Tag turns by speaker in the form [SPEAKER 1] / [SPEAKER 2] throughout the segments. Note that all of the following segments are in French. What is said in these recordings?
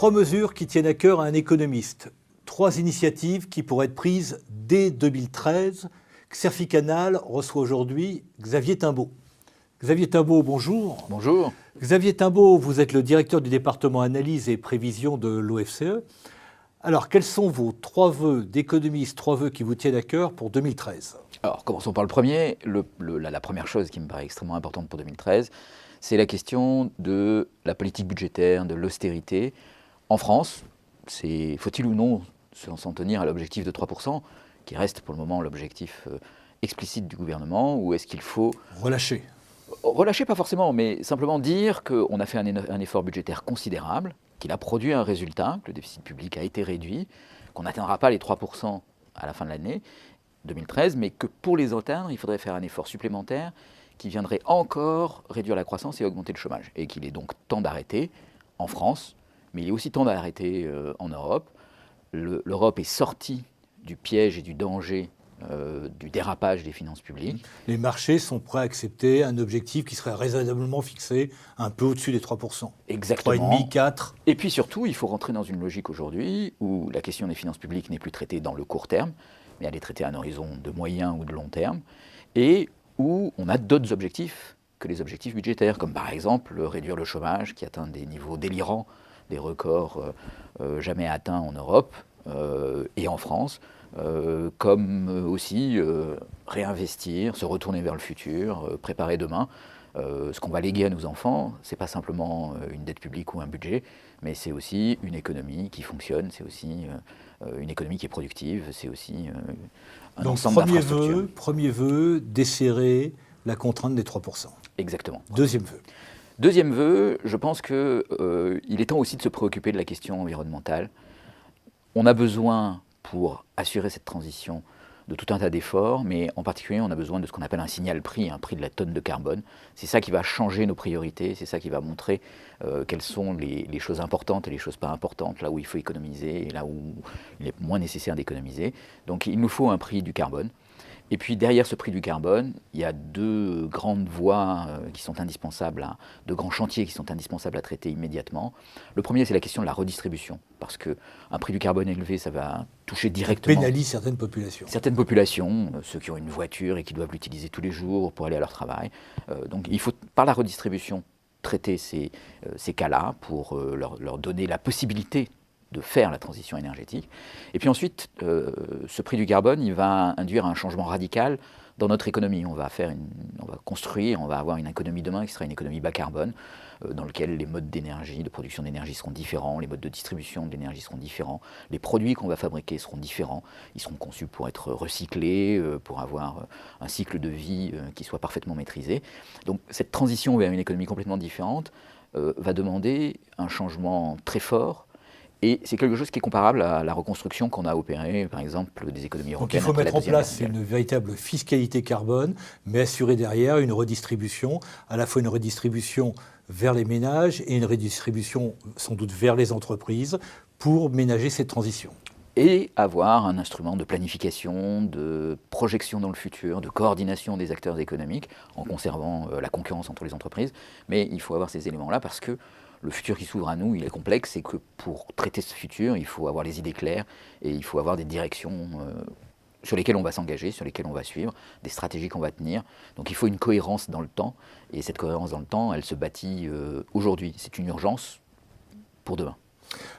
[SPEAKER 1] Trois mesures qui tiennent à cœur à un économiste. Trois initiatives qui pourraient être prises dès 2013. Xerfi Canal reçoit aujourd'hui Xavier Timbaud. Xavier Timbaud, bonjour.
[SPEAKER 2] Bonjour.
[SPEAKER 1] Xavier Timbaud, vous êtes le directeur du département analyse et prévision de l'OFCE. Alors, quels sont vos trois vœux d'économiste, trois vœux qui vous tiennent à cœur pour 2013 ?
[SPEAKER 2] Alors, commençons par le premier. La première chose qui me paraît extrêmement importante pour 2013, c'est la question de la politique budgétaire, de l'austérité. En France, faut-il ou non s'en tenir à l'objectif de 3%, qui reste pour le moment l'objectif explicite du gouvernement, ou est-ce qu'il faut...
[SPEAKER 1] Relâcher.
[SPEAKER 2] Relâcher, pas forcément, mais simplement dire qu'on a fait un effort budgétaire considérable, qu'il a produit un résultat, que le déficit public a été réduit, qu'on n'atteindra pas les 3% à la fin de l'année 2013, mais que pour les atteindre, il faudrait faire un effort supplémentaire qui viendrait encore réduire la croissance et augmenter le chômage. Et qu'il est donc temps d'arrêter en France, mais il est aussi temps d'arrêter en Europe. L'Europe est sortie du piège et du danger du dérapage des finances publiques.
[SPEAKER 1] Les marchés sont prêts à accepter un objectif qui serait raisonnablement fixé un peu au-dessus des 3%.
[SPEAKER 2] Exactement.
[SPEAKER 1] 3,5, 4.
[SPEAKER 2] Et puis surtout, il faut rentrer dans une logique aujourd'hui où la question des finances publiques n'est plus traitée dans le court terme, mais elle est traitée à un horizon de moyen ou de long terme, et où on a d'autres objectifs que les objectifs budgétaires, comme par exemple réduire le chômage qui atteint des niveaux délirants, des records jamais atteints en Europe et en France, comme aussi réinvestir, se retourner vers le futur, préparer demain. Ce qu'on va léguer à nos enfants, ce n'est pas simplement une dette publique ou un budget, mais c'est aussi une économie qui fonctionne, c'est aussi une économie qui est productive, c'est aussi un ensemble d'infrastructures.
[SPEAKER 1] Donc premier vœu, desserrer la contrainte des 3%.
[SPEAKER 2] Exactement.
[SPEAKER 1] Deuxième vœu.
[SPEAKER 2] Deuxième vœu, je pense qu'il est temps aussi de se préoccuper de la question environnementale. On a besoin, pour assurer cette transition, de tout un tas d'efforts, mais en particulier, on a besoin de ce qu'on appelle un signal prix, un prix de la tonne de carbone. C'est ça qui va changer nos priorités, c'est ça qui va montrer quelles sont les choses importantes et les choses pas importantes, là où il faut économiser et là où il est moins nécessaire d'économiser. Donc il nous faut un prix du carbone. Et puis derrière ce prix du carbone, il y a deux grandes voies qui sont indispensables, deux grands chantiers qui sont indispensables à traiter immédiatement. Le premier, c'est la question de la redistribution, parce qu'un prix du carbone élevé, ça va toucher directement...
[SPEAKER 1] Pénalise certaines populations.
[SPEAKER 2] Certaines populations, ceux qui ont une voiture et qui doivent l'utiliser tous les jours pour aller à leur travail. Donc il faut, par la redistribution, traiter ces cas-là pour leur donner la possibilité de faire la transition énergétique. Et puis ensuite, ce prix du carbone, il va induire un changement radical dans notre économie. On va construire, on va avoir une économie demain qui sera une économie bas carbone, dans laquelle les modes d'énergie, de production d'énergie seront différents, les modes de distribution de l'énergie seront différents, les produits qu'on va fabriquer seront différents, ils seront conçus pour être recyclés, pour avoir un cycle de vie qui soit parfaitement maîtrisé. Donc cette transition vers une économie complètement différente va demander un changement très fort. Et c'est quelque chose qui est comparable à la reconstruction qu'on a opérée, par exemple, des économies européennes.
[SPEAKER 1] Donc il faut mettre en place une véritable fiscalité carbone, mais assurer derrière une redistribution, à la fois une redistribution vers les ménages et une redistribution sans doute vers les entreprises pour ménager cette transition.
[SPEAKER 2] Et avoir un instrument de planification, de projection dans le futur, de coordination des acteurs économiques, en conservant la concurrence entre les entreprises. Mais il faut avoir ces éléments-là parce que le futur qui s'ouvre à nous, il est complexe et que pour traiter ce futur, il faut avoir les idées claires et il faut avoir des directions sur lesquelles on va s'engager, sur lesquelles on va suivre, des stratégies qu'on va tenir. Donc il faut une cohérence dans le temps et cette cohérence dans le temps, elle se bâtit aujourd'hui. C'est une urgence pour demain.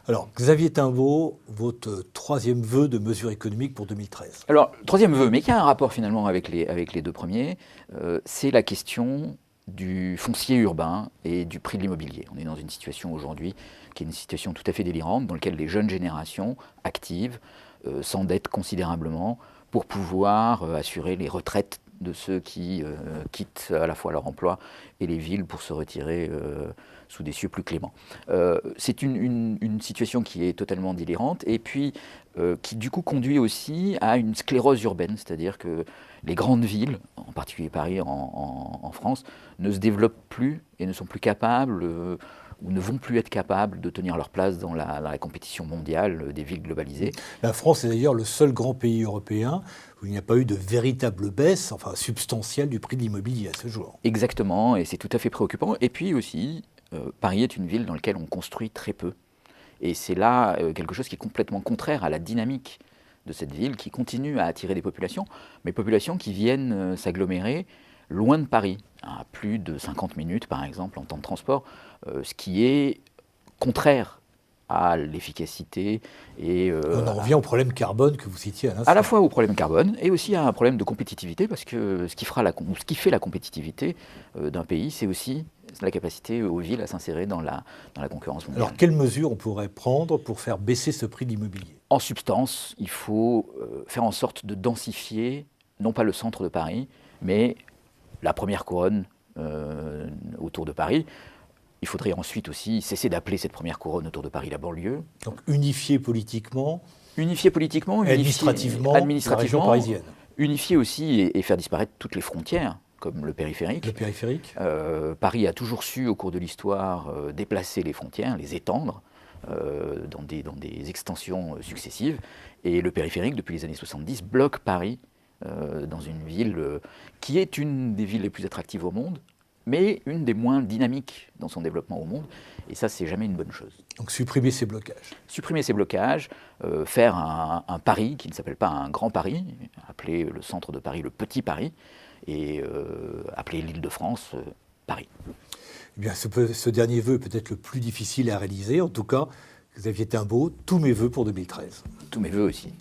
[SPEAKER 1] Alors, Xavier Timbaud, votre troisième vœu de mesures économiques pour 2013.
[SPEAKER 2] Alors, troisième vœu, mais qui a un rapport finalement avec les deux premiers, c'est la question du foncier urbain et du prix de l'immobilier. On est dans une situation aujourd'hui qui est une situation tout à fait délirante, dans laquelle les jeunes générations actives s'endettent considérablement pour pouvoir assurer les retraites de ceux qui quittent à la fois leur emploi et les villes pour se retirer sous des cieux plus cléments. C'est une situation qui est totalement délirante et puis qui du coup conduit aussi à une sclérose urbaine, c'est-à-dire que les grandes villes, en particulier Paris en France, ne se développent plus et ne sont plus capables ou ne vont plus être capables de tenir leur place dans la compétition mondiale des villes globalisées.
[SPEAKER 1] La France est d'ailleurs le seul grand pays européen où il n'y a pas eu de véritable baisse, enfin substantielle, du prix de l'immobilier à ce jour.
[SPEAKER 2] Exactement, et c'est tout à fait préoccupant. Et puis aussi, Paris est une ville dans laquelle on construit très peu. Et c'est là quelque chose qui est complètement contraire à la dynamique de cette ville, qui continue à attirer des populations, mais populations qui viennent s'agglomérer loin de Paris, à plus de 50 minutes par exemple en temps de transport, ce qui est contraire à l'efficacité et
[SPEAKER 1] On en revient au problème carbone que vous citiez à l'instant.
[SPEAKER 2] à la fois au problème carbone et aussi à un problème de compétitivité, parce que ce qui fait la compétitivité d'un pays, c'est aussi la capacité aux villes à s'insérer dans la concurrence mondiale.
[SPEAKER 1] Alors, quelles mesures on pourrait prendre pour faire baisser ce prix de l'immobilier?
[SPEAKER 2] En substance, il faut faire en sorte de densifier, non pas le centre de Paris, mais la première couronne autour de Paris. Il faudrait ensuite aussi cesser d'appeler cette première couronne autour de Paris la banlieue.
[SPEAKER 1] Donc, unifier politiquement,
[SPEAKER 2] Unifier politiquement,
[SPEAKER 1] et administrativement, la région parisienne.
[SPEAKER 2] Unifier aussi et faire disparaître toutes les frontières, comme le périphérique.
[SPEAKER 1] Le périphérique.
[SPEAKER 2] Paris a toujours su, au cours de l'histoire, déplacer les frontières, les étendre dans des extensions successives. Et le périphérique, depuis les années 70, bloque Paris dans une ville qui est une des villes les plus attractives au monde, mais une des moins dynamiques dans son développement au monde. Et ça, c'est jamais une bonne chose.
[SPEAKER 1] Donc supprimer ces blocages.
[SPEAKER 2] Supprimer ces blocages, faire un Paris qui ne s'appelle pas un grand Paris, appeler le centre de Paris le petit Paris, et appeler l'Île-de-France Paris.
[SPEAKER 1] Eh bien, ce dernier vœu est peut-être le plus difficile à réaliser. En tout cas, Xavier Timbaud, tous mes vœux pour 2013.
[SPEAKER 2] Tous mes vœux aussi.